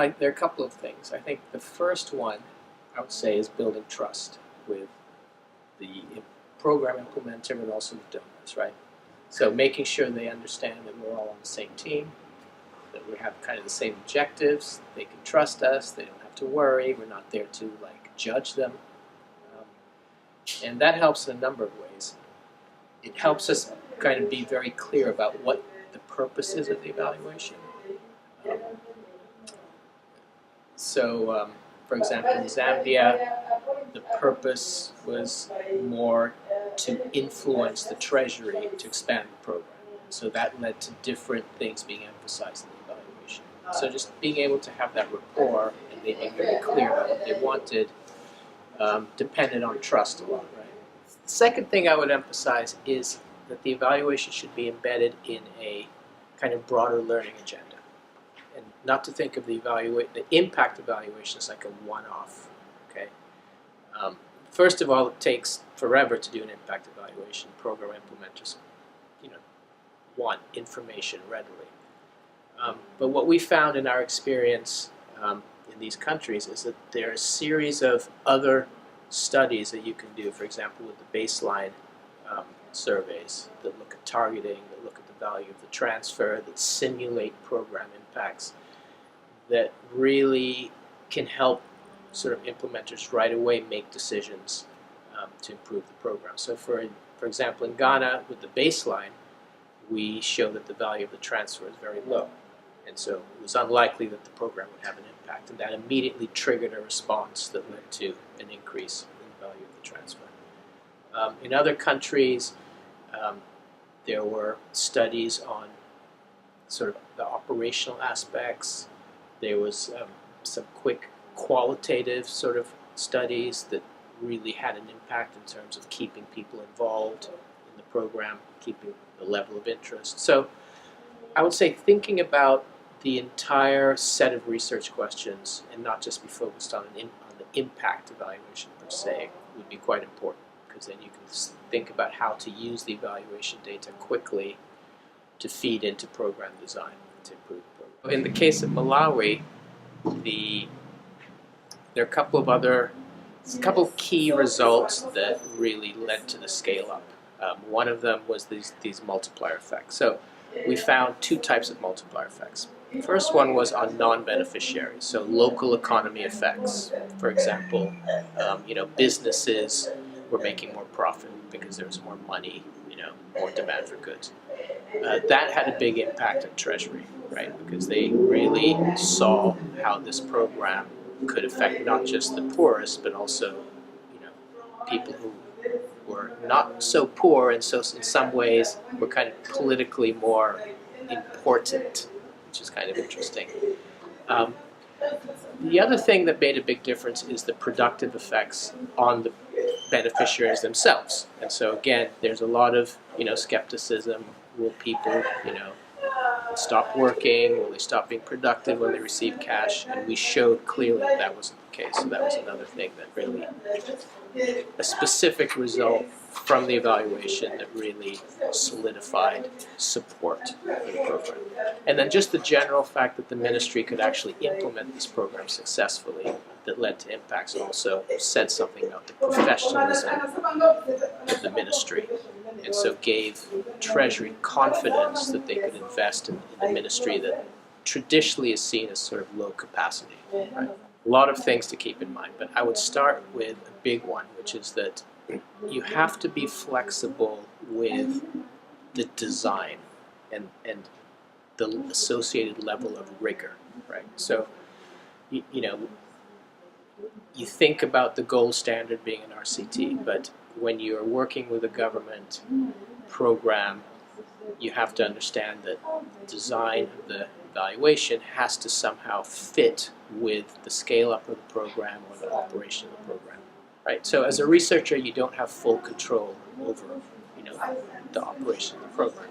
there are a couple of things. I think the first one, I would say, is building trust with the program implementer, but also the donors, right? So making sure they understand that we're all on the same team, that we have kind of the same objectives, they can trust us, they don't have to worry, we're not there to judge them. And that helps in a number of ways. It helps us kind of be very clear about what the purpose is of the evaluation. For example, in Zambia, the purpose was more to influence the Treasury to expand the program. So that led to different things being emphasized in the evaluation. So just being able to have that rapport and they being very clear about what they wanted depended on trust a lot, right? The second thing I would emphasize is that the evaluation should be embedded in a kind of broader learning agenda. And not to think of the impact evaluation as like a one-off, okay? First of all, it takes forever to do an impact evaluation. Program implementers, want information readily. But what we found in our experience in these countries is that there are a series of other studies that you can do, for example, with the baseline surveys that look at targeting, that look at the value of the transfer, that simulate program impacts, that really can help sort of implementers right away make decisions to improve the program. So for example, in Ghana, with the baseline, we show that the value of the transfer is very low. And so it was unlikely that the program would have an impact. And that immediately triggered a response that led to an increase in the value of the transfer. In other countries, there were studies on sort of the operational aspects. There was some quick qualitative sort of studies that really had an impact in terms of keeping people involved in the program, keeping the level of interest. So I would say thinking about the entire set of research questions and not just be focused on the impact evaluation per se would be quite important, because then you can think about how to use the evaluation data quickly to feed into program design to improve the program. In the case of Malawi, there are a couple of key results that really led to the scale up. One of them was these multiplier effects. So we found two types of multiplier effects. The first one was on non-beneficiaries, so local economy effects. For example, businesses were making more profit because there was more money, more demand for goods. That had a big impact on Treasury, right? Because they really saw how this program could affect not just the poorest, but also, people who were not so poor, and so in some ways were kind of politically more important, which is kind of interesting. The other thing that made a big difference is the productive effects on the beneficiaries themselves. And so again, there's a lot of skepticism. Will people stop working? Will they stop being productive when they receive cash? And we showed clearly that wasn't the case. So that was another thing that really, a specific result from the evaluation that really solidified support for the program. And then just the general fact that the ministry could actually implement this program successfully that led to impacts also said something about the professionalism of the ministry, and so gave Treasury confidence that they could invest in a ministry that traditionally is seen as sort of low capacity. Right? A lot of things to keep in mind, but I would start with a big one, which is that you have to be flexible with the design and the associated level of rigor, right? So, you think about the gold standard being an RCT, but when you're working with a government program, you have to understand that the design of the evaluation has to somehow fit with the scale-up of the program or the operation of the program, right? So as a researcher, you don't have full control over, the operation of the program.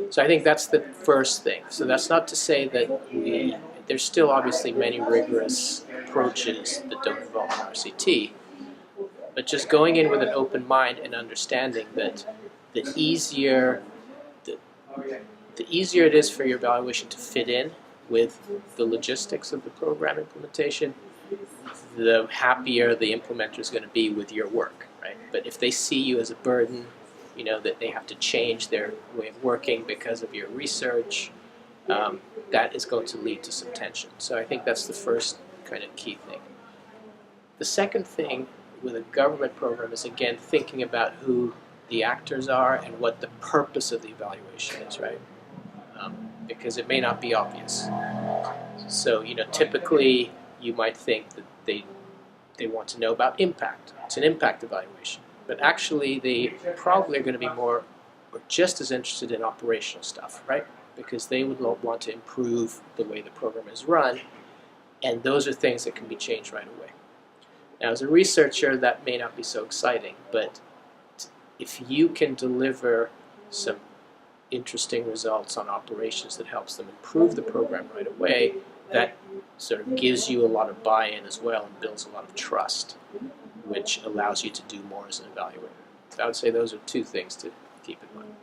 So I think that's the first thing. So that's not to say that there's still obviously many rigorous approaches that don't involve an RCT, but just going in with an open mind and understanding that the easier it is for your evaluation to fit in, with the logistics of the program implementation, the happier the implementer is going to be with your work, right? But if they see you as a burden, you know, that they have to change their way of working because of your research, that is going to lead to some tension. So I think that's the first kind of key thing. The second thing with a government program is, again, thinking about who the actors are and what the purpose of the evaluation is, right? Because it may not be obvious. So, you know, typically you might think that they want to know about impact. It's an impact evaluation. But actually they probably are going to be more or just as interested in operational stuff, right? Because they would want to improve the way the program is run, and those are things that can be changed right away. Now, as a researcher, that may not be so exciting, but if you can deliver some interesting results on operations that helps them improve the program right away, that sort of gives you a lot of buy-in as well and builds a lot of trust, which allows you to do more as an evaluator. So I would say those are two things to keep in mind.